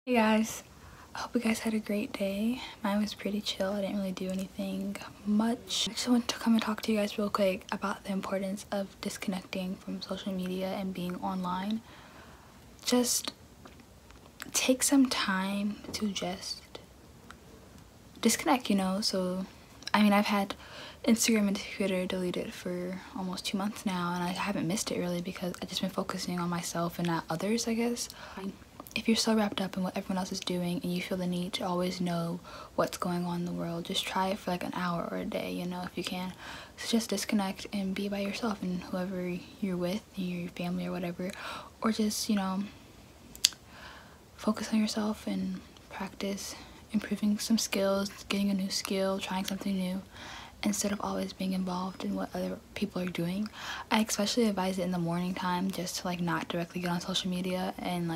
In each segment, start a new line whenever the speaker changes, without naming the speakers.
Hey guys, I hope you guys had a great day. Mine was pretty chill. I didn't really do anything much. I just want to come and talk to you guys real quick about the importance of disconnecting from social media and being online. Just take some time to just disconnect, So, I've had Instagram and Twitter deleted for almost 2 months now, and I haven't missed it really because I've just been focusing on myself and not others, I guess. If you're so wrapped up in what everyone else is doing and you feel the need to always know what's going on in the world, just try it for like an hour or a day, if you can. So just disconnect and be by yourself and whoever you're with, your family or whatever. Or just, focus on yourself and practice improving some skills, getting a new skill, trying something new, instead of always being involved in what other people are doing. I especially advise it in the morning time, just to not directly get on social media and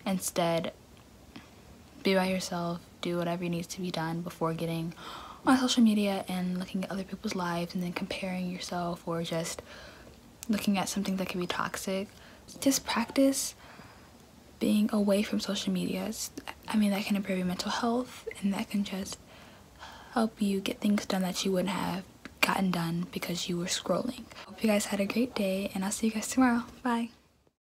instead be by yourself, do whatever needs to be done before getting on social media and looking at other people's lives and then comparing yourself, or just looking at something that can be toxic. Just practice being away from social media. That can improve your mental health, and that can just help you get things done that you wouldn't have gotten done because you were scrolling. Hope you guys had a great day, and I'll see you guys tomorrow. Bye.